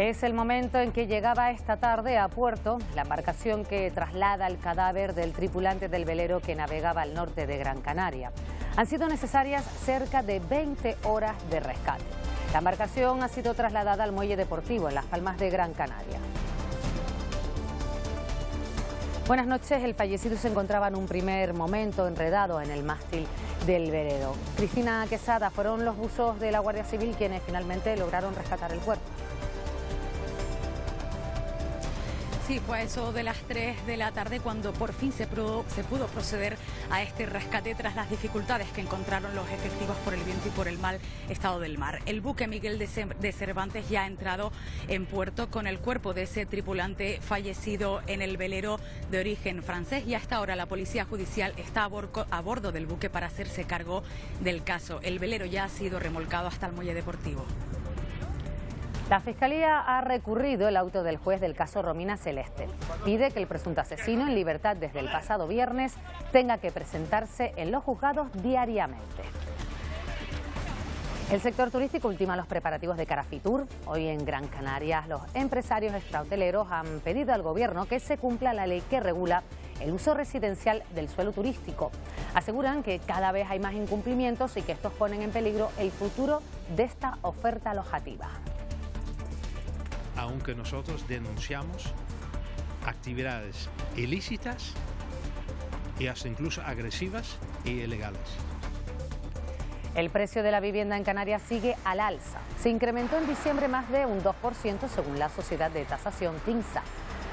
Es el momento en que llegaba esta tarde a puerto la embarcación que traslada el cadáver del tripulante del velero que navegaba al norte de Gran Canaria. Han sido necesarias cerca de 20 horas de rescate. La embarcación ha sido trasladada al muelle deportivo en Las Palmas de Gran Canaria. Buenas noches. El fallecido se encontraba en un primer momento enredado en el mástil del velero. Cristina Quesada, fueron los buzos de la Guardia Civil quienes finalmente lograron rescatar el cuerpo. Sí, fue a eso de las 3 de la tarde cuando por fin se pudo proceder a este rescate tras las dificultades que encontraron los efectivos por el viento y por el mal estado del mar. El buque Miguel de Cervantes ya ha entrado en puerto con el cuerpo de ese tripulante fallecido en el velero de origen francés, y hasta ahora la Policía Judicial está a bordo del buque para hacerse cargo del caso. El velero ya ha sido remolcado hasta el muelle deportivo. La Fiscalía ha recurrido el auto del juez del caso Romina Celeste. Pide que el presunto asesino, en libertad desde el pasado viernes, tenga que presentarse en los juzgados diariamente. El sector turístico ultima los preparativos de Carafitur. Hoy en Gran Canaria, los empresarios extrahoteleros han pedido al gobierno que se cumpla la ley que regula el uso residencial del suelo turístico. Aseguran que cada vez hay más incumplimientos y que estos ponen en peligro el futuro de esta oferta alojativa. Aunque nosotros denunciamos actividades ilícitas y hasta incluso agresivas y ilegales. El precio de la vivienda en Canarias sigue al alza. Se incrementó en diciembre más de un 2% según la sociedad de tasación TINSA.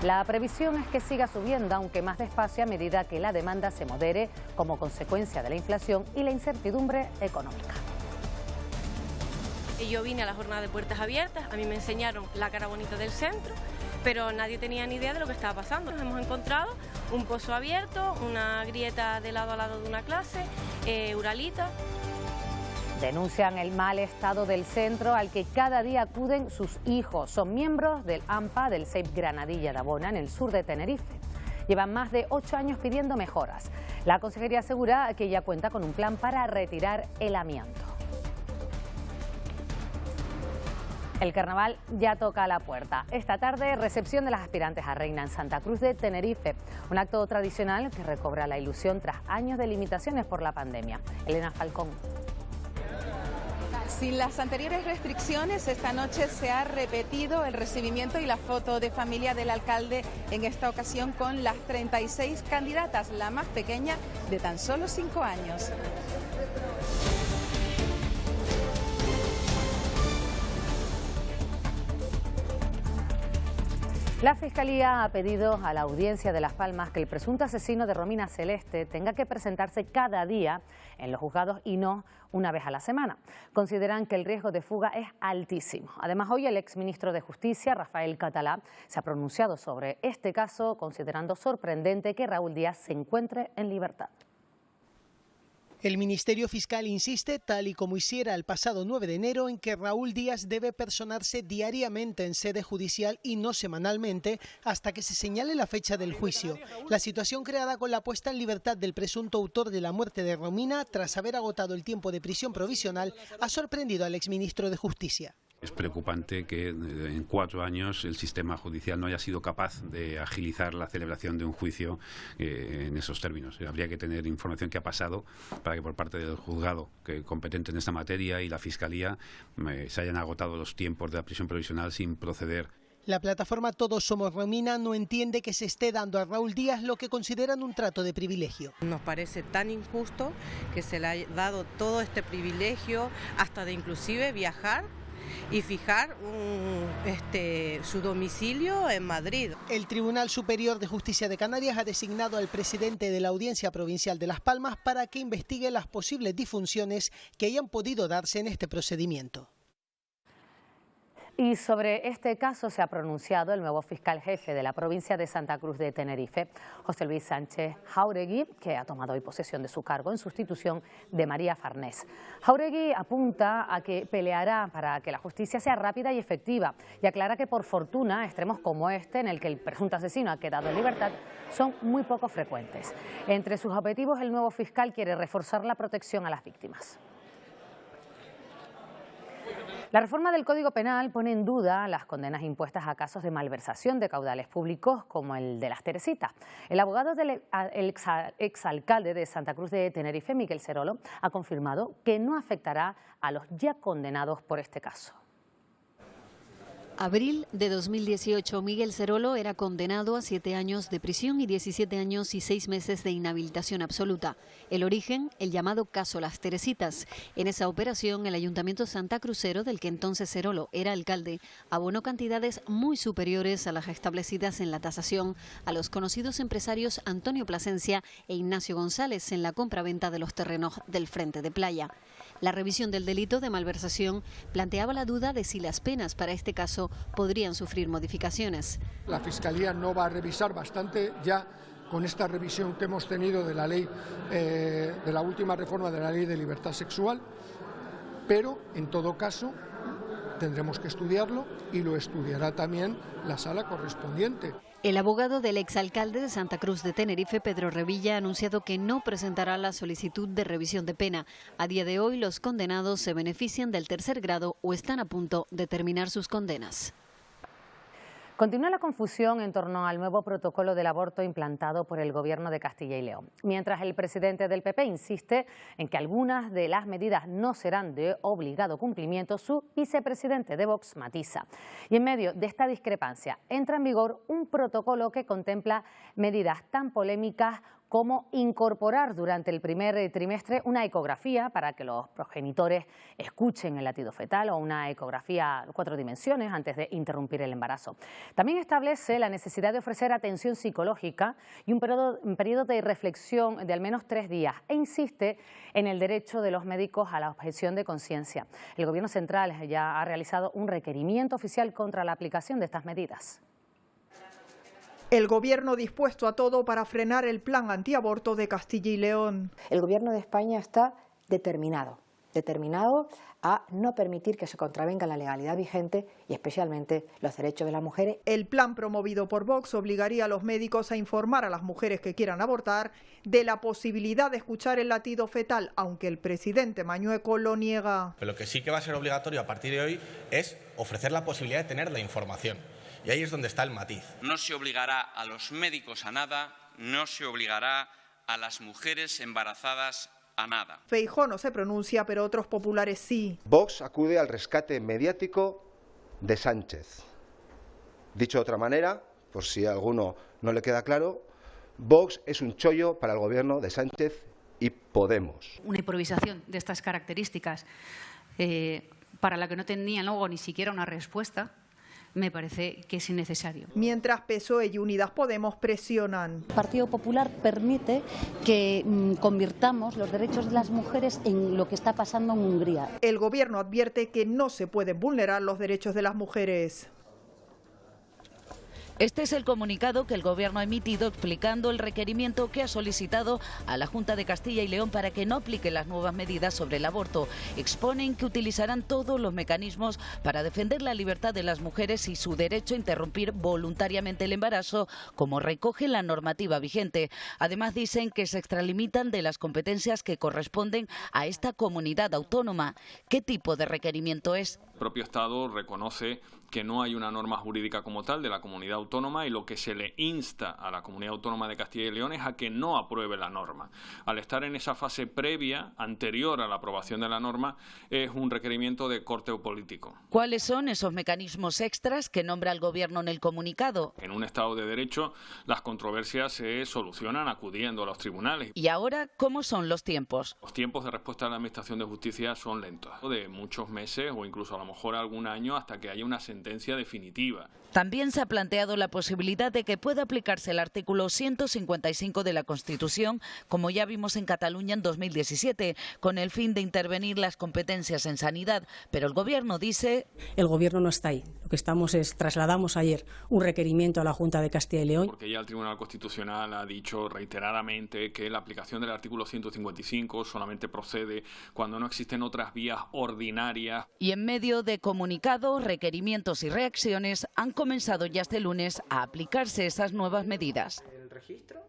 La previsión es que siga subiendo, aunque más despacio a medida que la demanda se modere como consecuencia de la inflación y la incertidumbre económica. Yo vine a la jornada de puertas abiertas, a mí me enseñaron la cara bonita del centro, pero nadie tenía ni idea de lo que estaba pasando. Nos hemos encontrado un pozo abierto, una grieta de lado a lado de una clase, uralita. Denuncian el mal estado del centro al que cada día acuden sus hijos. Son miembros del AMPA del CEIP Granadilla de Abona, en el sur de Tenerife. Llevan más de 8 años pidiendo mejoras. La consejería asegura que ya cuenta con un plan para retirar el amianto. El carnaval ya toca a la puerta. Esta tarde, recepción de las aspirantes a reina en Santa Cruz de Tenerife. Un acto tradicional que recobra la ilusión tras años de limitaciones por la pandemia. Elena Falcón. Sin las anteriores restricciones, esta noche se ha repetido el recibimiento y la foto de familia del alcalde, en esta ocasión con las 36 candidatas, la más pequeña de tan solo 5 años. La Fiscalía ha pedido a la audiencia de Las Palmas que el presunto asesino de Romina Celeste tenga que presentarse cada día en los juzgados y no una vez a la semana. Consideran que el riesgo de fuga es altísimo. Además, hoy el exministro de Justicia, Rafael Catalá, se ha pronunciado sobre este caso, considerando sorprendente que Raúl Díaz se encuentre en libertad. El Ministerio Fiscal insiste, tal y como hiciera el pasado 9 de enero, en que Raúl Díaz debe personarse diariamente en sede judicial y no semanalmente hasta que se señale la fecha del juicio. La situación creada con la puesta en libertad del presunto autor de la muerte de Romina, tras haber agotado el tiempo de prisión provisional, ha sorprendido al exministro de Justicia. Es preocupante que en 4 años el sistema judicial no haya sido capaz de agilizar la celebración de un juicio en esos términos. Habría que tener información que ha pasado para que por parte del juzgado competente en esta materia y la Fiscalía se hayan agotado los tiempos de la prisión provisional sin proceder. La plataforma Todos Somos Romina no entiende que se esté dando a Raúl Díaz lo que consideran un trato de privilegio. Nos parece tan injusto que se le haya dado todo este privilegio, hasta de inclusive viajar y fijar su domicilio en Madrid. El Tribunal Superior de Justicia de Canarias ha designado al presidente de la Audiencia Provincial de Las Palmas para que investigue las posibles disfunciones que hayan podido darse en este procedimiento. Y sobre este caso se ha pronunciado el nuevo fiscal jefe de la provincia de Santa Cruz de Tenerife, José Luis Sánchez Jáuregui, que ha tomado hoy posesión de su cargo en sustitución de María Farnés. Jáuregui apunta a que peleará para que la justicia sea rápida y efectiva y aclara que, por fortuna, extremos como este, en el que el presunto asesino ha quedado en libertad, son muy poco frecuentes. Entre sus objetivos, el nuevo fiscal quiere reforzar la protección a las víctimas. La reforma del Código Penal pone en duda las condenas impuestas a casos de malversación de caudales públicos como el de las Teresitas. El abogado del exalcalde de Santa Cruz de Tenerife, Miguel Serolo, ha confirmado que no afectará a los ya condenados por este caso. Abril de 2018, Miguel Serolo era condenado a 7 años de prisión y 17 años y 6 meses de inhabilitación absoluta. El origen, el llamado caso Las Teresitas. En esa operación, el Ayuntamiento santacrucero, del que entonces Serolo era alcalde, abonó cantidades muy superiores a las establecidas en la tasación a los conocidos empresarios Antonio Plasencia e Ignacio González en la compraventa de los terrenos del Frente de Playa. La revisión del delito de malversación planteaba la duda de si las penas para este caso podrían sufrir modificaciones. La Fiscalía no va a revisar bastante ya con esta revisión que hemos tenido de la ley, de la última reforma de la Ley de Libertad Sexual, pero en todo caso tendremos que estudiarlo y lo estudiará también la sala correspondiente. El abogado del exalcalde de Santa Cruz de Tenerife, Pedro Revilla, ha anunciado que no presentará la solicitud de revisión de pena. A día de hoy, los condenados se benefician del tercer grado o están a punto de terminar sus condenas. Continúa la confusión en torno al nuevo protocolo del aborto implantado por el Gobierno de Castilla y León. Mientras el presidente del PP insiste en que algunas de las medidas no serán de obligado cumplimiento, su vicepresidente de Vox matiza. Y en medio de esta discrepancia entra en vigor un protocolo que contempla medidas tan polémicas como incorporar durante el primer trimestre una ecografía para que los progenitores escuchen el latido fetal o una ecografía 4 dimensiones antes de interrumpir el embarazo. También establece la necesidad de ofrecer atención psicológica y un periodo de reflexión de al menos 3 días e insiste en el derecho de los médicos a la objeción de conciencia. El Gobierno central ya ha realizado un requerimiento oficial contra la aplicación de estas medidas. El Gobierno dispuesto a todo para frenar el plan antiaborto de Castilla y León. El Gobierno de España está determinado a no permitir que se contravenga la legalidad vigente y especialmente los derechos de las mujeres. El plan promovido por Vox obligaría a los médicos a informar a las mujeres que quieran abortar de la posibilidad de escuchar el latido fetal, aunque el presidente Mañueco lo niega. Pero lo que sí que va a ser obligatorio a partir de hoy es ofrecer la posibilidad de tener la información. Y ahí es donde está el matiz. No se obligará a los médicos a nada, no se obligará a las mujeres embarazadas a nada. Feijóo no se pronuncia, pero otros populares sí. Vox acude al rescate mediático de Sánchez. Dicho de otra manera, por si a alguno no le queda claro, Vox es un chollo para el gobierno de Sánchez y Podemos. Una improvisación de estas características para la que no tenían luego ni siquiera una respuesta, me parece que es innecesario. Mientras PSOE y Unidas Podemos presionan. El Partido Popular permite que convirtamos los derechos de las mujeres en lo que está pasando en Hungría. El Gobierno advierte que no se pueden vulnerar los derechos de las mujeres. Este es el comunicado que el Gobierno ha emitido explicando el requerimiento que ha solicitado a la Junta de Castilla y León para que no aplique las nuevas medidas sobre el aborto. Exponen que utilizarán todos los mecanismos para defender la libertad de las mujeres y su derecho a interrumpir voluntariamente el embarazo, como recoge la normativa vigente. Además, dicen que se extralimitan de las competencias que corresponden a esta comunidad autónoma. ¿Qué tipo de requerimiento es? El propio Estado reconoce que no hay una norma jurídica como tal de la comunidad autónoma y lo que se le insta a la comunidad autónoma de Castilla y León es a que no apruebe la norma. Al estar en esa fase previa, anterior a la aprobación de la norma, es un requerimiento de corte político. ¿Cuáles son esos mecanismos extras que nombra el Gobierno en el comunicado? En un Estado de Derecho, las controversias se solucionan acudiendo a los tribunales. ¿Y ahora cómo son los tiempos? Los tiempos de respuesta de la Administración de Justicia son lentos, de muchos meses o incluso a lo mejor algún año hasta que haya una sentencia definitiva. También se ha planteado la posibilidad de que pueda aplicarse el artículo 155 de la Constitución, como ya vimos en Cataluña en 2017, con el fin de intervenir las competencias en sanidad. Pero el Gobierno dice... El Gobierno no está ahí. Lo que estamos es, trasladamos ayer un requerimiento a la Junta de Castilla y León. Porque ya el Tribunal Constitucional ha dicho reiteradamente que la aplicación del artículo 155 solamente procede cuando no existen otras vías ordinarias. Y en medio de comunicados, requerimientos y reacciones han comenzado ya este lunes a aplicarse esas nuevas medidas. ¿El registro?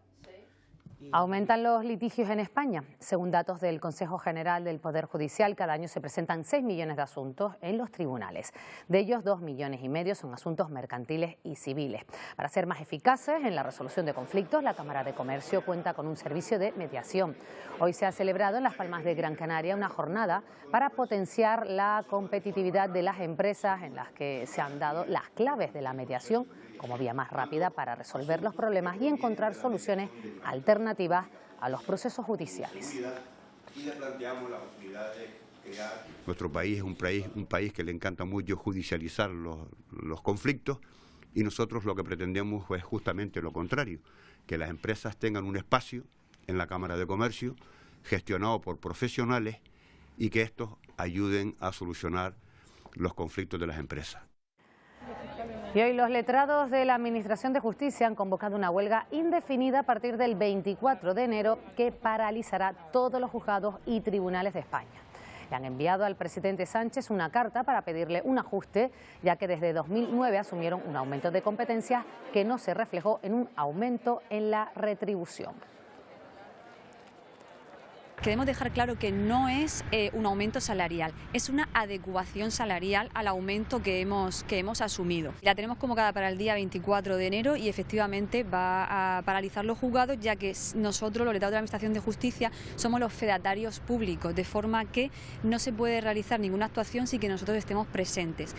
Aumentan los litigios en España. Según datos del Consejo General del Poder Judicial, cada año se presentan 6 millones de asuntos en los tribunales. De ellos, 2,5 millones son asuntos mercantiles y civiles. Para ser más eficaces en la resolución de conflictos, la Cámara de Comercio cuenta con un servicio de mediación. Hoy se ha celebrado en Las Palmas de Gran Canaria una jornada para potenciar la competitividad de las empresas, en las que se han dado las claves de la mediación como vía más rápida para resolver los problemas y encontrar soluciones alternativas a los procesos judiciales. Nuestro país es un país que le encanta mucho judicializar los conflictos, y nosotros lo que pretendemos es justamente lo contrario, que las empresas tengan un espacio en la Cámara de Comercio gestionado por profesionales y que estos ayuden a solucionar los conflictos de las empresas. Y hoy los letrados de la Administración de Justicia han convocado una huelga indefinida a partir del 24 de enero que paralizará todos los juzgados y tribunales de España. Le han enviado al presidente Sánchez una carta para pedirle un ajuste, ya que desde 2009 asumieron un aumento de competencias que no se reflejó en un aumento en la retribución. Queremos dejar claro que no es un aumento salarial, es una adecuación salarial al aumento que hemos asumido. La tenemos convocada para el día 24 de enero y efectivamente va a paralizar los juzgados, ya que nosotros, los letrados de la Administración de Justicia, somos los fedatarios públicos, de forma que no se puede realizar ninguna actuación sin que nosotros estemos presentes.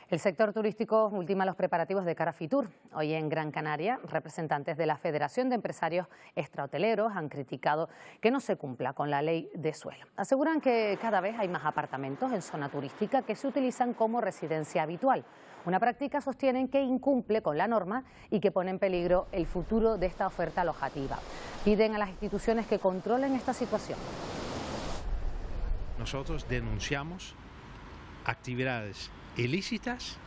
El sector turístico ultima los preparativos de cara a Fitur. Hoy en Gran Canaria, representantes de la Federación de Empresarios Extrahoteleros han criticado que no se cumpla con la ley de suelo. Aseguran que cada vez hay más apartamentos en zona turística que se utilizan como residencia habitual. Una práctica, sostienen, que incumple con la norma y que pone en peligro el futuro de esta oferta alojativa. Piden a las instituciones que controlen esta situación. Nosotros denunciamos actividades ilícitas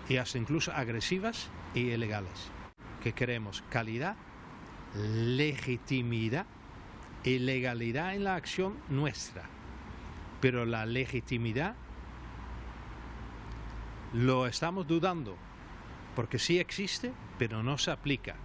y hasta incluso agresivas y ilegales. Que queremos calidad, legitimidad y legalidad en la acción nuestra. Pero la legitimidad lo estamos dudando, porque sí existe, pero no se aplica.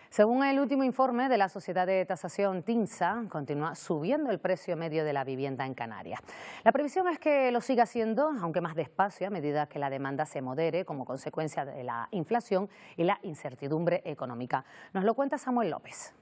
Según el último informe de la sociedad de tasación TINSA, continúa subiendo el precio medio de la vivienda en Canarias. La previsión es que lo siga haciendo, aunque más despacio, a medida que la demanda se modere como consecuencia de la inflación y la incertidumbre económica. Nos lo cuenta Samuel López.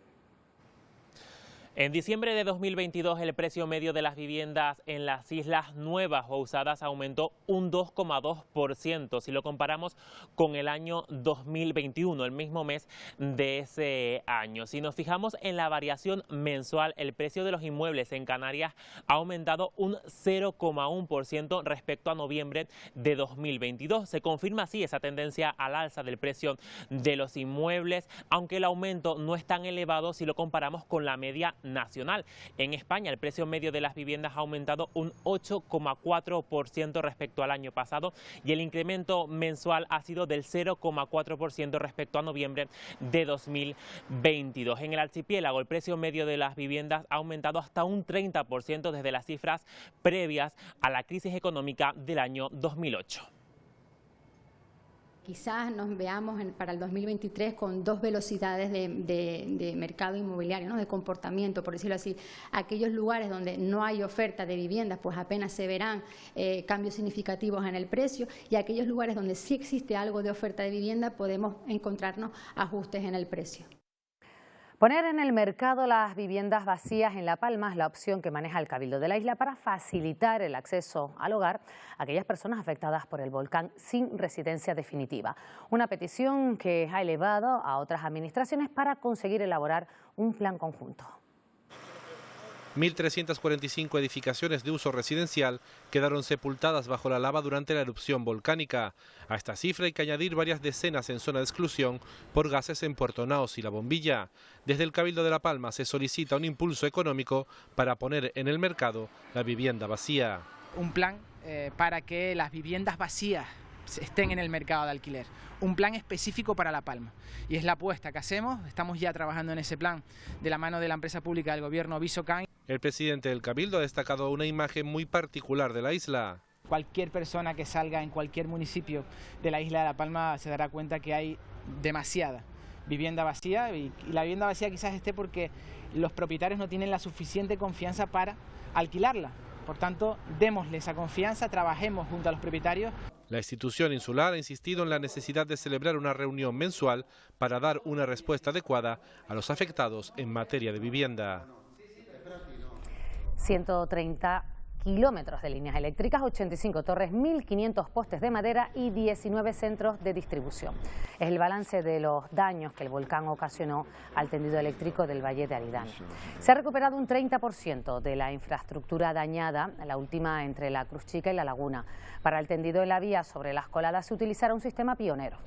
En diciembre de 2022 el precio medio de las viviendas en las islas nuevas o usadas aumentó un 2,2% si lo comparamos con el año 2021, el mismo mes de ese año. Si nos fijamos en la variación mensual, el precio de los inmuebles en Canarias ha aumentado un 0,1% respecto a noviembre de 2022. Se confirma así esa tendencia al alza del precio de los inmuebles, aunque el aumento no es tan elevado si lo comparamos con la media nacional. En España el precio medio de las viviendas ha aumentado un 8,4% respecto al año pasado y el incremento mensual ha sido del 0,4% respecto a noviembre de 2022. En el archipiélago el precio medio de las viviendas ha aumentado hasta un 30% desde las cifras previas a la crisis económica del año 2008. Quizás nos veamos para el 2023 con dos velocidades de mercado inmobiliario, ¿no? De comportamiento, por decirlo así. Aquellos lugares donde no hay oferta de viviendas, pues apenas se verán cambios significativos en el precio, y aquellos lugares donde sí existe algo de oferta de vivienda podemos encontrarnos ajustes en el precio. Poner en el mercado las viviendas vacías en La Palma es la opción que maneja el Cabildo de la isla para facilitar el acceso al hogar a aquellas personas afectadas por el volcán sin residencia definitiva. Una petición que ha elevado a otras administraciones para conseguir elaborar un plan conjunto. 1.345 edificaciones de uso residencial quedaron sepultadas bajo la lava durante la erupción volcánica. A esta cifra hay que añadir varias decenas en zona de exclusión por gases en Puerto Naos y La Bombilla. Desde el Cabildo de La Palma se solicita un impulso económico para poner en el mercado la vivienda vacía. Un plan para que las viviendas vacías estén en el mercado de alquiler. Un plan específico para La Palma. Y es la apuesta que hacemos. Estamos ya trabajando en ese plan de la mano de la empresa pública del gobierno Visocan. El presidente del Cabildo ha destacado una imagen muy particular de la isla. Cualquier persona que salga en cualquier municipio de la isla de La Palma se dará cuenta que hay demasiada vivienda vacía, y la vivienda vacía quizás esté porque los propietarios no tienen la suficiente confianza para alquilarla. Por tanto, démosle esa confianza, trabajemos junto a los propietarios. La institución insular ha insistido en la necesidad de celebrar una reunión mensual para dar una respuesta adecuada a los afectados en materia de vivienda. 130 kilómetros de líneas eléctricas, 85 torres, 1.500 postes de madera y 19 centros de distribución. Es el balance de los daños que el volcán ocasionó al tendido eléctrico del Valle de Aridane. Se ha recuperado un 30% de la infraestructura dañada, la última entre la Cruz Chica y la Laguna. Para el tendido de la vía sobre las coladas se utilizará un sistema pionero.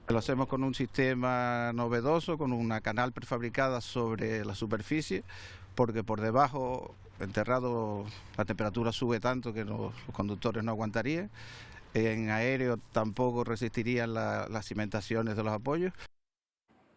Lo hacemos con un sistema novedoso, con una canal prefabricada sobre la superficie, porque por debajo, enterrado, la temperatura sube tanto que los conductores no aguantarían. En aéreo tampoco resistirían las cimentaciones de los apoyos.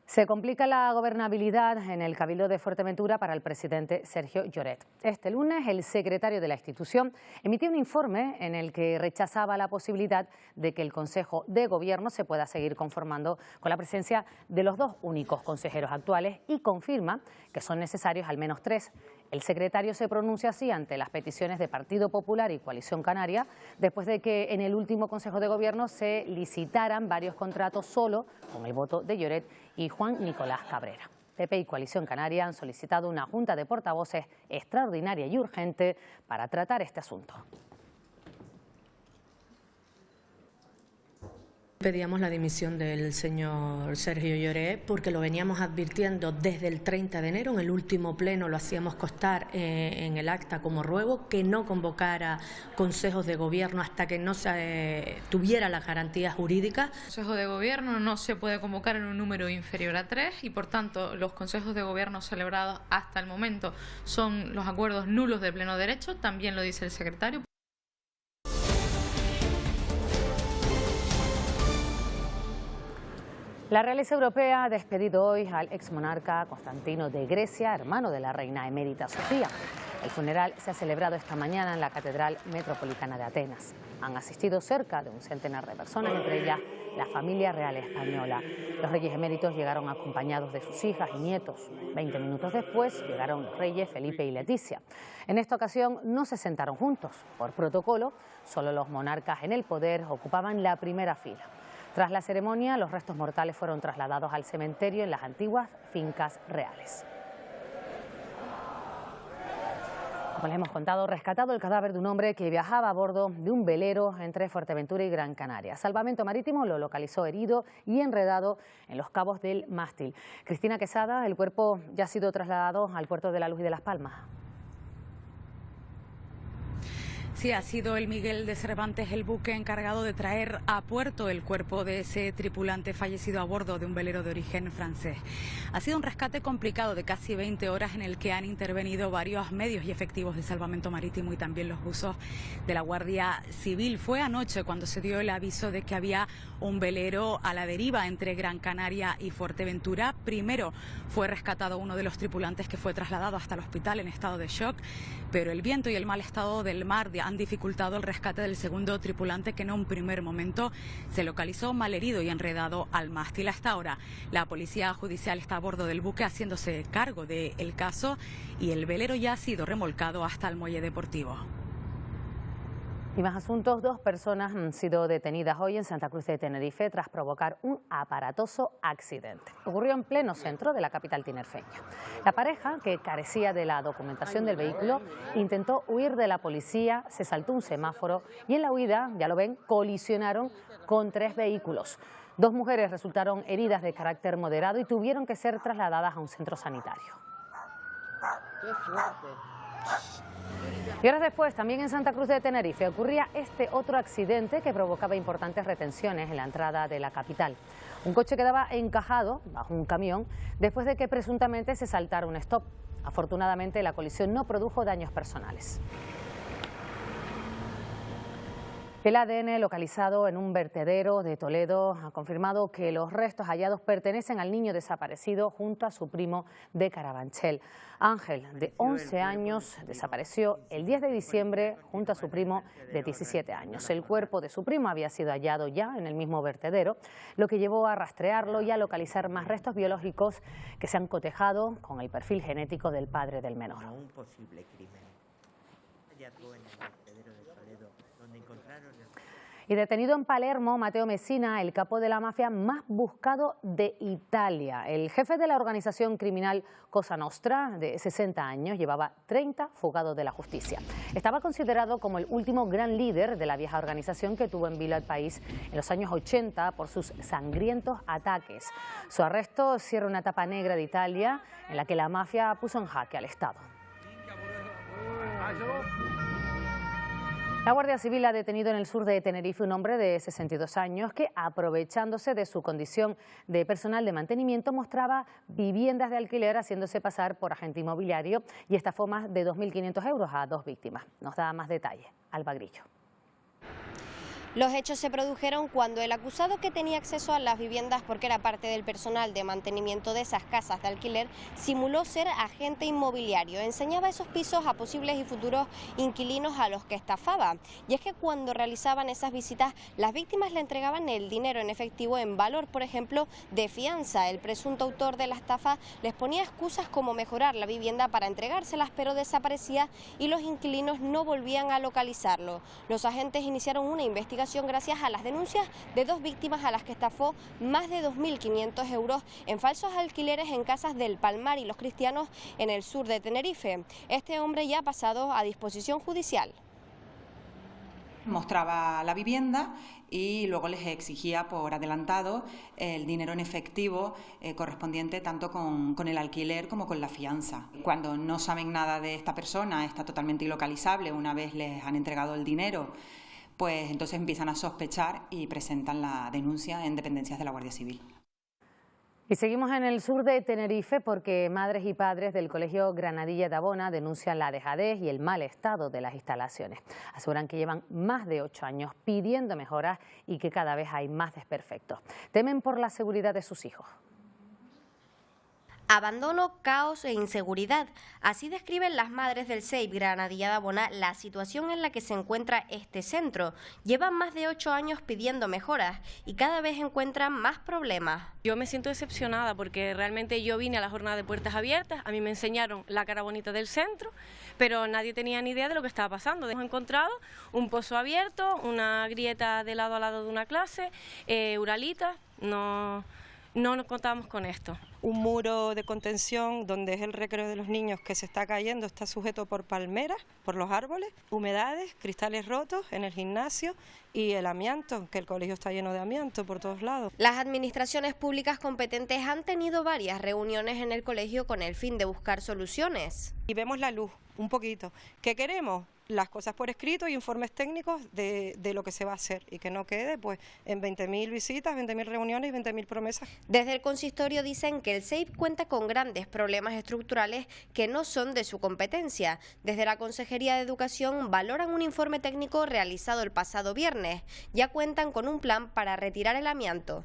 Se complica la gobernabilidad en el Cabildo de Fuerteventura para el presidente Sergio Lloret. Este lunes el secretario de la institución emitió un informe en el que rechazaba la posibilidad de que el Consejo de Gobierno se pueda seguir conformando con la presencia de los dos únicos consejeros actuales y confirma que son necesarios al menos 3. El secretario se pronuncia así ante las peticiones de Partido Popular y Coalición Canaria, después de que en el último Consejo de Gobierno se licitaran varios contratos solo con el voto de Lloret y Juan Nicolás Cabrera. PP y Coalición Canaria han solicitado una junta de portavoces extraordinaria y urgente para tratar este asunto. Pedíamos la dimisión del señor Sergio Lloret porque lo veníamos advirtiendo desde el 30 de enero, en el último pleno lo hacíamos constar en el acta como ruego, que no convocara consejos de gobierno hasta que no se tuviera las garantías jurídicas. El Consejo de Gobierno no se puede convocar en un número inferior a 3 y por tanto los consejos de gobierno celebrados hasta el momento son los acuerdos nulos de pleno derecho, también lo dice el secretario. La realeza europea ha despedido hoy al exmonarca Constantino de Grecia, hermano de la reina emérita Sofía. El funeral se ha celebrado esta mañana en la Catedral Metropolitana de Atenas. Han asistido cerca de un centenar de personas, entre ellas la familia real española. Los reyes eméritos llegaron acompañados de sus hijas y nietos. 20 minutos después llegaron los reyes Felipe y Leticia. En esta ocasión no se sentaron juntos. Por protocolo, solo los monarcas en el poder ocupaban la primera fila. Tras la ceremonia, los restos mortales fueron trasladados al cementerio en las antiguas fincas reales. Como les hemos contado, rescatado el cadáver de un hombre que viajaba a bordo de un velero entre Fuerteventura y Gran Canaria. Salvamento Marítimo lo localizó herido y enredado en los cabos del mástil. Cristina Quesada, el cuerpo ya ha sido trasladado al puerto de la Luz y de Las Palmas. Sí, ha sido el Miguel de Cervantes el buque encargado de traer a puerto el cuerpo de ese tripulante fallecido a bordo de un velero de origen francés. Ha sido un rescate complicado de casi 20 horas en el que han intervenido varios medios y efectivos de salvamento marítimo y también los buzos de la Guardia Civil. Fue anoche cuando se dio el aviso de que había un velero a la deriva entre Gran Canaria y Fuerteventura. Primero fue rescatado uno de los tripulantes que fue trasladado hasta el hospital en estado de shock, pero el viento y el mal estado del mar han dificultado el rescate del segundo tripulante, que en un primer momento se localizó malherido y enredado al mástil. Hasta ahora la policía judicial está a bordo del buque haciéndose cargo del caso y el velero ya ha sido remolcado hasta el muelle deportivo. Y más asuntos, 2 personas han sido detenidas hoy en Santa Cruz de Tenerife tras provocar un aparatoso accidente. Ocurrió en pleno centro de la capital tinerfeña. La pareja, que carecía de la documentación del vehículo, intentó huir de la policía, se saltó un semáforo y en la huida, ya lo ven, colisionaron con 3 vehículos. 2 mujeres resultaron heridas de carácter moderado y tuvieron que ser trasladadas a un centro sanitario. ¡Qué fuerte! Y horas después, también en Santa Cruz de Tenerife, ocurría este otro accidente que provocaba importantes retenciones en la entrada de la capital. Un coche quedaba encajado bajo un camión después de que presuntamente se saltara un stop. Afortunadamente, la colisión no produjo daños personales. El ADN localizado en un vertedero de Toledo ha confirmado que los restos hallados pertenecen al niño desaparecido junto a su primo de Carabanchel. Ángel, de 11 años, desapareció el 10 de diciembre junto a su primo de 17 años. El cuerpo de su primo había sido hallado ya en el mismo vertedero, lo que llevó a rastrearlo y a localizar más restos biológicos que se han cotejado con el perfil genético del padre del menor. Un posible crimen. Hallazgo en el vertedero de Toledo, donde encontraron Y detenido en Palermo, Matteo Messina, el capo de la mafia más buscado de Italia. El jefe de la organización criminal Cosa Nostra, de 60 años, llevaba 30 fugados de la justicia. Estaba considerado como el último gran líder de la vieja organización que tuvo en vilo al país en los años 80 por sus sangrientos ataques. Su arresto cierra una etapa negra de Italia en la que la mafia puso en jaque al Estado. La Guardia Civil ha detenido en el sur de Tenerife un hombre de 62 años que, aprovechándose de su condición de personal de mantenimiento, mostraba viviendas de alquiler haciéndose pasar por agente inmobiliario y estafó más de 2.500 euros a 2 víctimas. Nos da más detalles Alba Grillo. Los hechos se produjeron cuando el acusado, que tenía acceso a las viviendas porque era parte del personal de mantenimiento de esas casas de alquiler, simuló ser agente inmobiliario. Enseñaba esos pisos a posibles y futuros inquilinos a los que estafaba. Y es que cuando realizaban esas visitas, las víctimas le entregaban el dinero en efectivo en valor, por ejemplo, de fianza. El presunto autor de la estafa les ponía excusas como mejorar la vivienda para entregárselas, pero desaparecía y los inquilinos no volvían a localizarlo. Los agentes iniciaron una investigación gracias a las denuncias de 2 víctimas a las que estafó más de 2.500 euros en falsos alquileres en casas del Palmar y Los Cristianos en el sur de Tenerife. Este hombre ya ha pasado a disposición judicial. Mostraba la vivienda y luego les exigía por adelantado el dinero en efectivo correspondiente tanto con el alquiler como con la fianza. Cuando no saben nada de esta persona, está totalmente ilocalizable una vez les han entregado el dinero, pues entonces empiezan a sospechar y presentan la denuncia en dependencias de la Guardia Civil. Y seguimos en el sur de Tenerife porque madres y padres del Colegio Granadilla de Abona denuncian la dejadez y el mal estado de las instalaciones. Aseguran que llevan más de 8 años pidiendo mejoras y que cada vez hay más desperfectos. Temen por la seguridad de sus hijos. Abandono, caos e inseguridad. Así describen las madres del CEIP Granadilla de Abona la situación en la que se encuentra este centro. Llevan más de 8 años pidiendo mejoras y cada vez encuentran más problemas. Yo me siento decepcionada porque realmente yo vine a la jornada de puertas abiertas, a mí me enseñaron la cara bonita del centro, pero nadie tenía ni idea de lo que estaba pasando. Hemos encontrado un pozo abierto, una grieta de lado a lado de una clase, uralitas, no nos contábamos con esto. Un muro de contención donde es el recreo de los niños que se está cayendo, está sujeto por palmeras, por los árboles, humedades, cristales rotos en el gimnasio y el amianto, que el colegio está lleno de amianto por todos lados. Las administraciones públicas competentes han tenido varias reuniones en el colegio con el fin de buscar soluciones. Y vemos la luz, un poquito. ¿Qué queremos? Las cosas por escrito y informes técnicos de lo que se va a hacer y que no quede pues en 20.000 visitas, 20.000 reuniones y 20.000 promesas. Desde el consistorio dicen que el CEIP cuenta con grandes problemas estructurales que no son de su competencia. Desde la Consejería de Educación valoran un informe técnico realizado el pasado viernes. Ya cuentan con un plan para retirar el amianto.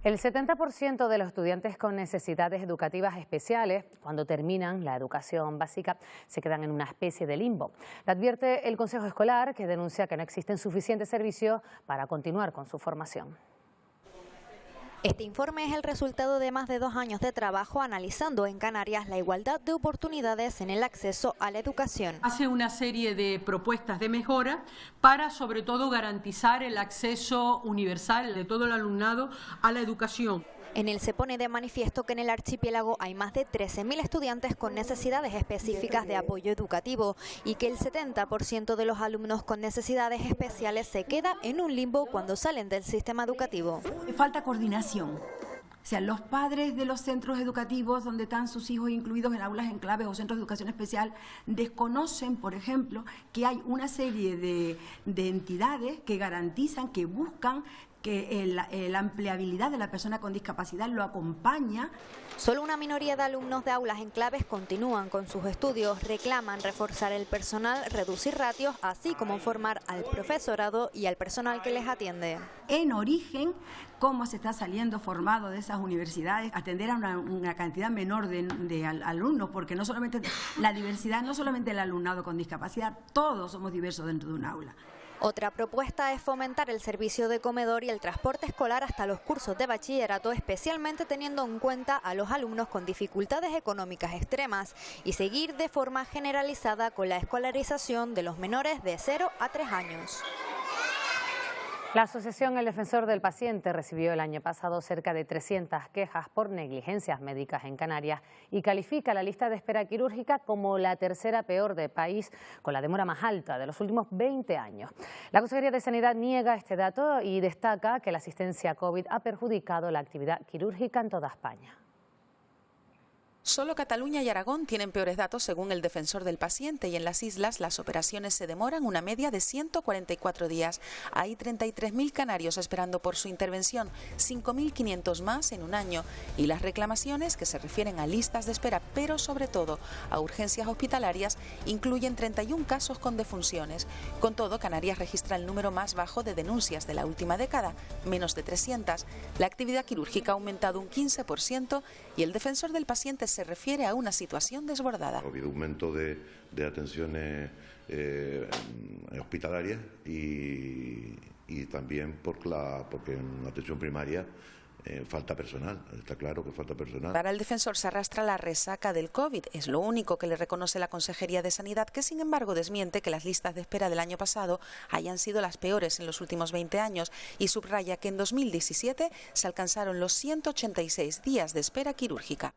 El 70% de los estudiantes con necesidades educativas especiales, cuando terminan la educación básica, se quedan en una especie de limbo. Lo advierte el Consejo Escolar, que denuncia que no existen suficientes servicios para continuar con su formación. Este informe es el resultado de más de 2 años de trabajo analizando en Canarias la igualdad de oportunidades en el acceso a la educación. Hace una serie de propuestas de mejora para, sobre todo, garantizar el acceso universal de todo el alumnado a la educación. En él se pone de manifiesto que en el archipiélago hay más de 13.000 estudiantes con necesidades específicas de apoyo educativo y que el 70% de los alumnos con necesidades especiales se queda en un limbo cuando salen del sistema educativo. Falta coordinación. O sea, los padres de los centros educativos donde están sus hijos incluidos en aulas en clave o centros de educación especial desconocen, por ejemplo, que hay una serie de entidades que garantizan, que buscan que la empleabilidad de la persona con discapacidad lo acompaña. Solo una minoría de alumnos de aulas enclaves continúan con sus estudios, reclaman reforzar el personal, reducir ratios, así como formar al profesorado y al personal que les atiende. En origen, cómo se está saliendo formado de esas universidades, atender a una cantidad menor de alumnos, porque no solamente la diversidad, no solamente el alumnado con discapacidad, todos somos diversos dentro de un aula. Otra propuesta es fomentar el servicio de comedor y el transporte escolar hasta los cursos de bachillerato, especialmente teniendo en cuenta a los alumnos con dificultades económicas extremas, y seguir de forma generalizada con la escolarización de los menores de 0 a 3 años. La asociación El Defensor del Paciente recibió el año pasado cerca de 300 quejas por negligencias médicas en Canarias y califica la lista de espera quirúrgica como la tercera peor del país, con la demora más alta de los últimos 20 años. La Consejería de Sanidad niega este dato y destaca que la asistencia COVID ha perjudicado la actividad quirúrgica en toda España. Solo Cataluña y Aragón tienen peores datos según el Defensor del Paciente, y en las islas las operaciones se demoran una media de 144 días. Hay 33.000 canarios esperando por su intervención, 5.500 más en un año. Y las reclamaciones, que se refieren a listas de espera, pero sobre todo a urgencias hospitalarias, incluyen 31 casos con defunciones. Con todo, Canarias registra el número más bajo de denuncias de la última década, menos de 300. La actividad quirúrgica ha aumentado un 15% y el Defensor del Paciente se refiere a una situación desbordada. Ha habido aumento de atenciones hospitalarias y también porque en la atención primaria falta personal, está claro que falta personal. Para el defensor se arrastra la resaca del COVID, es lo único que le reconoce la Consejería de Sanidad, que sin embargo desmiente que las listas de espera del año pasado hayan sido las peores en los últimos 20 años y subraya que en 2017 se alcanzaron los 186 días de espera quirúrgica.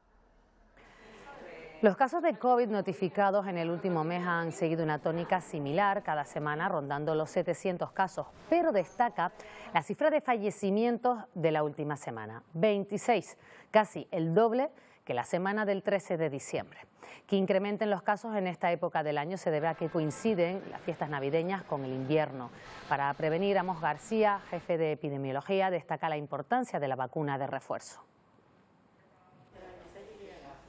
Los casos de COVID notificados en el último mes han seguido una tónica similar, cada semana rondando los 700 casos, pero destaca la cifra de fallecimientos de la última semana, 26, casi el doble que la semana del 13 de diciembre. Que incrementen los casos en esta época del año se debe a que coinciden las fiestas navideñas con el invierno. Para prevenir, Amos García, jefe de epidemiología, destaca la importancia de la vacuna de refuerzo.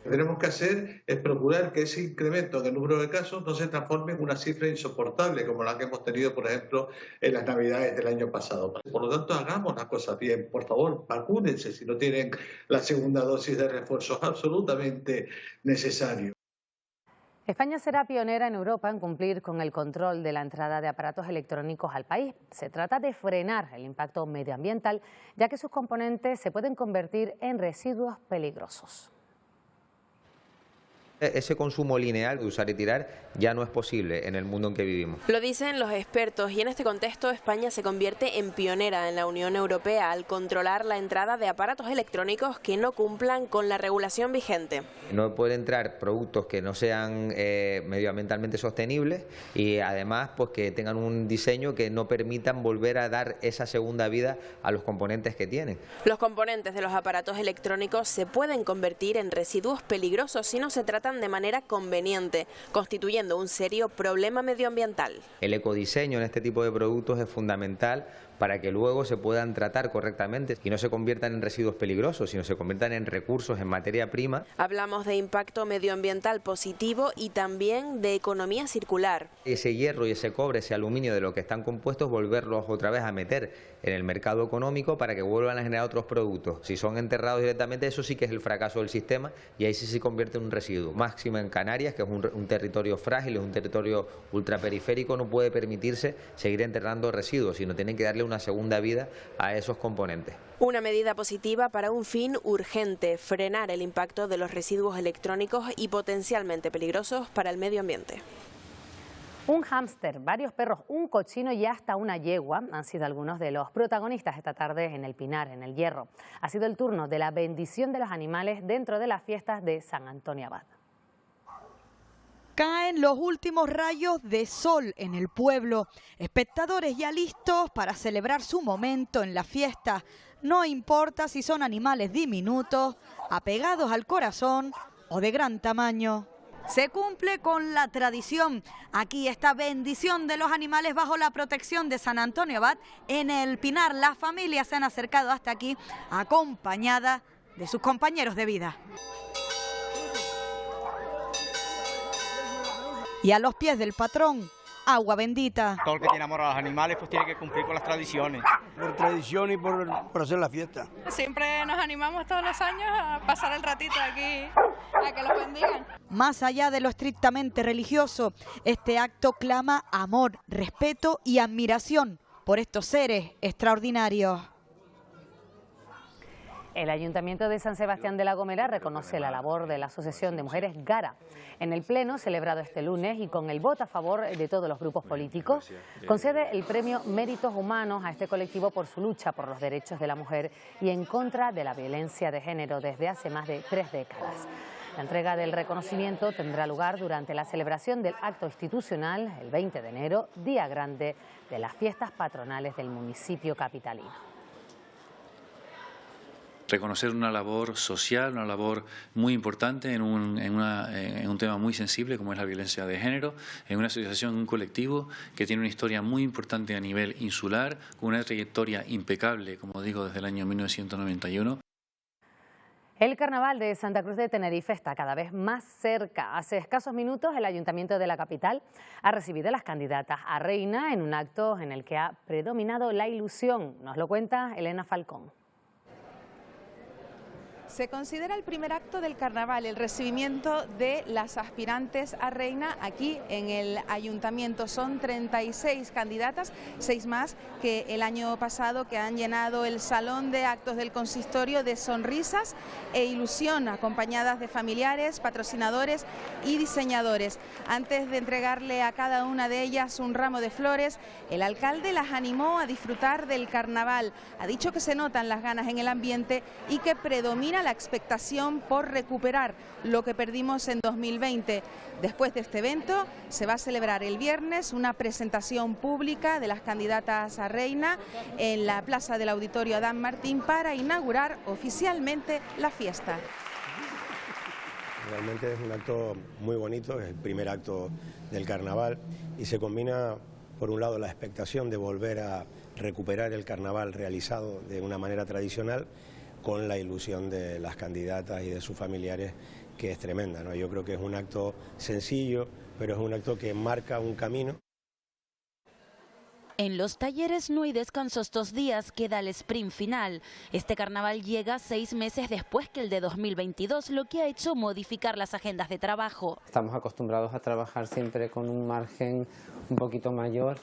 Lo que tenemos que hacer es procurar que ese incremento del número de casos no se transforme en una cifra insoportable como la que hemos tenido, por ejemplo, en las Navidades del año pasado. Por lo tanto, hagamos las cosas bien. Por favor, vacúnense si no tienen la segunda dosis de refuerzo. Es absolutamente necesario. España será pionera en Europa en cumplir con el control de la entrada de aparatos electrónicos al país. Se trata de frenar el impacto medioambiental, ya que sus componentes se pueden convertir en residuos peligrosos. Ese consumo lineal de usar y tirar ya no es posible en el mundo en que vivimos. Lo dicen los expertos y en este contexto España se convierte en pionera en la Unión Europea al controlar la entrada de aparatos electrónicos que no cumplan con la regulación vigente. No pueden entrar productos que no sean medioambientalmente sostenibles y además pues que tengan un diseño que no permitan volver a dar esa segunda vida a los componentes que tienen. Los componentes de los aparatos electrónicos se pueden convertir en residuos peligrosos si no se tratan de manera conveniente, constituyendo un serio problema medioambiental. El ecodiseño en este tipo de productos es fundamental para que luego se puedan tratar correctamente y no se conviertan en residuos peligrosos, sino se conviertan en recursos, en materia prima. Hablamos de impacto medioambiental positivo y también de economía circular. Ese hierro y ese cobre, ese aluminio de lo que están compuestos, volverlos otra vez a meter en el mercado económico para que vuelvan a generar otros productos. Si son enterrados directamente, eso sí que es el fracaso del sistema y ahí sí se convierte en un residuo. Máximo en Canarias, que es un territorio frágil, es un territorio ultraperiférico, no puede permitirse seguir enterrando residuos, sino tienen que darle una segunda vida a esos componentes. Una medida positiva para un fin urgente, frenar el impacto de los residuos electrónicos y potencialmente peligrosos para el medio ambiente. Un hámster, varios perros, un cochino y hasta una yegua han sido algunos de los protagonistas esta tarde en El Pinar, en El Hierro. Ha sido el turno de la bendición de los animales dentro de las fiestas de San Antonio Abad. Caen los últimos rayos de sol en el pueblo. Espectadores ya listos para celebrar su momento en la fiesta. No importa si son animales diminutos, apegados al corazón o de gran tamaño. se cumple con la tradición. Aquí esta bendición de los animales bajo la protección de San Antonio Abad en el Pinar. Las familias se han acercado hasta aquí acompañadas de sus compañeros de vida. Y a los pies del patrón, agua bendita. Todo el que tiene amor a los animales pues tiene que cumplir con las tradiciones. Por tradición y por hacer la fiesta. Siempre nos animamos todos los años a pasar el ratito aquí, a que los bendigan. Más allá de lo estrictamente religioso, este acto clama amor, respeto y admiración por estos seres extraordinarios. El Ayuntamiento de San Sebastián de la Gomera reconoce la labor de la Asociación de Mujeres Gara. En el pleno celebrado este lunes y con el voto a favor de todos los grupos políticos, concede el premio Méritos Humanos a este colectivo por su lucha por los derechos de la mujer y en contra de la violencia de género desde hace más de 3 décadas. La entrega del reconocimiento tendrá lugar durante la celebración del acto institucional el 20 de enero, día grande de las fiestas patronales del municipio capitalino. Reconocer una labor social, una labor muy importante en un tema muy sensible como es la violencia de género, en una asociación, un colectivo que tiene una historia muy importante a nivel insular, con una trayectoria impecable, como digo, desde el año 1991. El Carnaval de Santa Cruz de Tenerife está cada vez más cerca. Hace escasos minutos el Ayuntamiento de la capital ha recibido a las candidatas a reina en un acto en el que ha predominado la ilusión. Nos lo cuenta Elena Falcón. Se considera el primer acto del carnaval, el recibimiento de las aspirantes a reina aquí en el ayuntamiento. Son 36 candidatas, 6 más que el año pasado, que han llenado el salón de actos del consistorio de sonrisas e ilusión, acompañadas de familiares, patrocinadores y diseñadores. Antes de entregarle a cada una de ellas un ramo de flores, el alcalde las animó a disfrutar del carnaval. Ha dicho que se notan las ganas en el ambiente y que predomina la expectación por recuperar lo que perdimos en 2020. Después de este evento se va a celebrar el viernes una presentación pública de las candidatas a reina en la plaza del Auditorio Adán Martín para inaugurar oficialmente la fiesta. Realmente es un acto muy bonito, es el primer acto del carnaval y se combina por un lado la expectación de volver a recuperar el carnaval realizado de una manera tradicional con la ilusión de las candidatas y de sus familiares, que es tremenda, ¿no? Yo creo que es un acto sencillo, pero es un acto que marca un camino. En los talleres no hay descanso estos días, queda el sprint final. Este carnaval llega 6 meses después que el de 2022, lo que ha hecho modificar las agendas de trabajo. Estamos acostumbrados a trabajar siempre con un margen un poquito mayor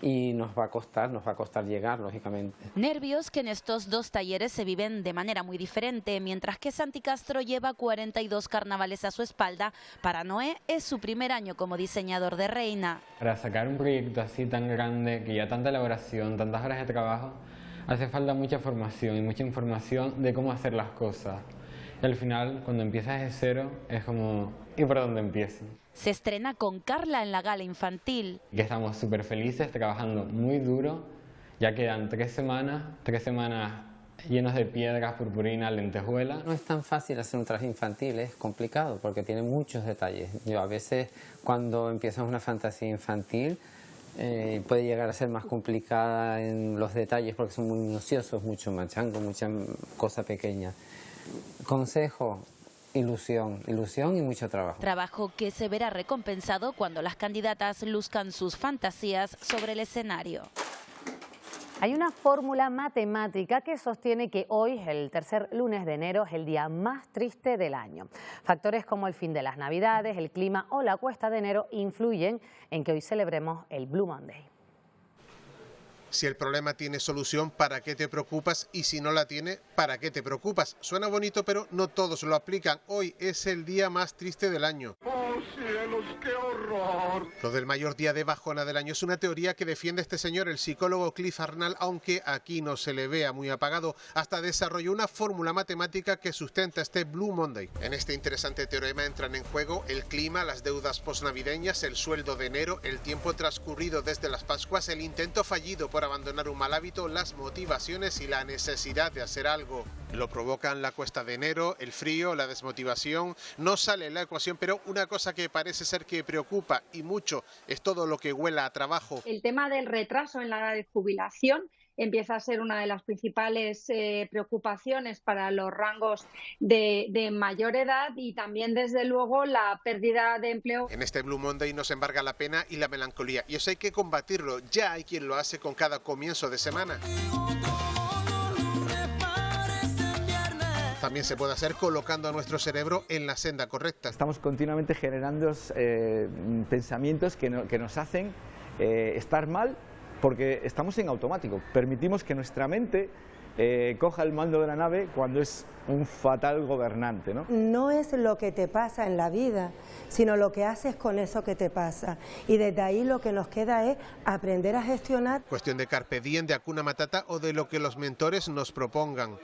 y nos va a costar llegar, lógicamente. Nervios que en estos 2 talleres se viven de manera muy diferente, mientras que Santi Castro lleva 42 carnavales a su espalda. Para Noé es su primer año como diseñador de reina. Para sacar un proyecto así tan grande, que ya tanta elaboración, tantas horas de trabajo, hace falta mucha formación y mucha información de cómo hacer las cosas. Y al final, cuando empiezas de cero, es como, ¿y por dónde empiezo? Se estrena con Carla en la gala infantil. Que estamos súper felices, trabajando muy duro. Ya quedan 3 semanas llenos de piedras, purpurina, lentejuelas. No es tan fácil hacer un traje infantil, es complicado porque tiene muchos detalles. Yo a veces cuando empiezas una fantasía infantil puede llegar a ser más complicada en los detalles porque son muy minuciosos, mucho machango, mucha cosa pequeña. Consejo: ilusión y mucho trabajo. Trabajo que se verá recompensado cuando las candidatas luzcan sus fantasías sobre el escenario. Hay una fórmula matemática que sostiene que hoy, el tercer lunes de enero, es el día más triste del año. Factores como el fin de las Navidades, el clima o la cuesta de enero influyen en que hoy celebremos el Blue Monday. Si el problema tiene solución, ¿para qué te preocupas? Y si no la tiene, ¿para qué te preocupas? Suena bonito, pero no todos lo aplican. Hoy es el día más triste del año. cielos, qué horror! Lo del mayor día de bajona del año es una teoría que defiende este señor, el psicólogo Cliff Arnall, aunque aquí no se le vea muy apagado. Hasta desarrolló una fórmula matemática que sustenta este Blue Monday. En este interesante teorema entran en juego el clima, las deudas posnavideñas, el sueldo de enero, el tiempo transcurrido desde las Pascuas, el intento fallido por abandonar un mal hábito, las motivaciones y la necesidad de hacer algo. Lo provocan la cuesta de enero, el frío, la desmotivación. No sale en la ecuación, pero una cosa que parece ser que preocupa y mucho es todo lo que huela a trabajo. El tema del retraso en la edad de jubilación empieza a ser una de las principales preocupaciones para los rangos de mayor edad, y también, desde luego, la pérdida de empleo. En este Blue Monday nos embarga la pena y la melancolía, y eso hay que combatirlo. Ya hay quien lo hace con cada comienzo de semana. También se puede hacer colocando a nuestro cerebro en la senda correcta. Estamos continuamente generando pensamientos que nos hacen estar mal, porque estamos en automático. Permitimos que nuestra mente coja el mando de la nave cuando es un fatal gobernante, ¿no? No es lo que te pasa en la vida, sino lo que haces con eso que te pasa. Y desde ahí lo que nos queda es aprender a gestionar. Cuestión de carpe diem, de Hakuna Matata o de lo que los mentores nos propongan.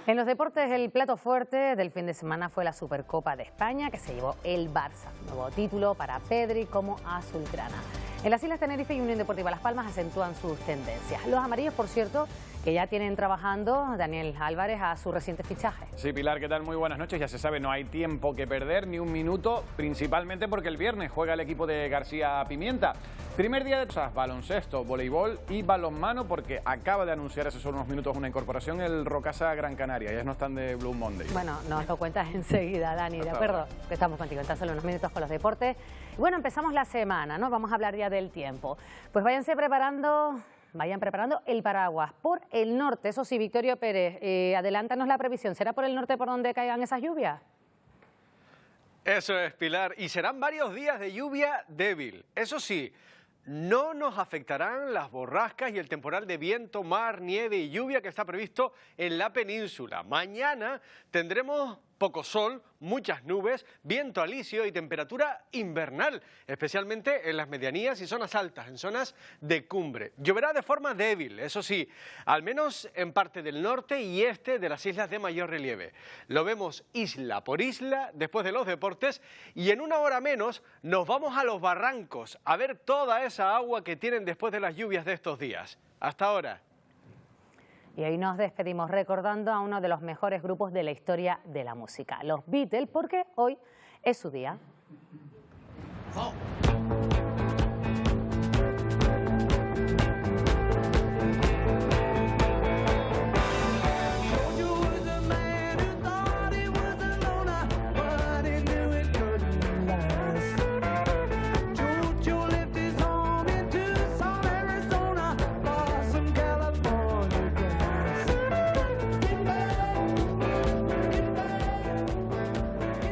En los deportes, el plato fuerte del fin de semana fue la Supercopa de España, que se llevó el Barça. Nuevo título para Pedri como azulgrana. En las Islas Tenerife y Unión Deportiva Las Palmas acentúan sus tendencias. Los amarillos, por cierto, que ya tienen trabajando Daniel Álvarez a su reciente fichaje. Sí, Pilar, ¿qué tal? Muy buenas noches. Ya se sabe, no hay tiempo que perder, ni un minuto, principalmente porque el viernes juega el equipo de García Pimienta. Primer día de cosas, baloncesto, voleibol y balonmano, porque acaba de anunciar hace solo unos minutos una incorporación el Rocasa Gran Canaria. Ya no están de Blue Monday. Bueno, nos lo cuentas enseguida, Dani, ¿de acuerdo? Que estamos contigo en tan solo unos minutos con los deportes. Y bueno, empezamos la semana, ¿no? Vamos a hablar ya del tiempo. Pues vayan preparando el paraguas por el norte. Eso sí, Victorio Pérez, adelántanos la previsión. ¿Será por el norte por donde caigan esas lluvias? Eso es, Pilar, y serán varios días de lluvia débil. Eso sí, no nos afectarán las borrascas y el temporal de viento, mar, nieve y lluvia que está previsto en la península. Mañana tendremos poco sol, muchas nubes, viento alisio y temperatura invernal, especialmente en las medianías y zonas altas, en zonas de cumbre. Lloverá de forma débil, eso sí, al menos en parte del norte y este de las islas de mayor relieve. Lo vemos isla por isla después de los deportes, y en una hora menos nos vamos a los barrancos a ver toda esa agua que tienen después de las lluvias de estos días. Hasta ahora. Y hoy nos despedimos recordando a uno de los mejores grupos de la historia de la música, los Beatles, porque hoy es su día.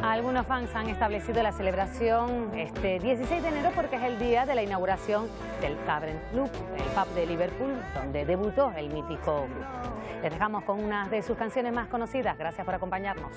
Algunos fans han establecido la celebración este 16 de enero porque es el día de la inauguración del Cavern Club, el pub de Liverpool, donde debutó el mítico grupo. Les dejamos con una de sus canciones más conocidas. Gracias por acompañarnos.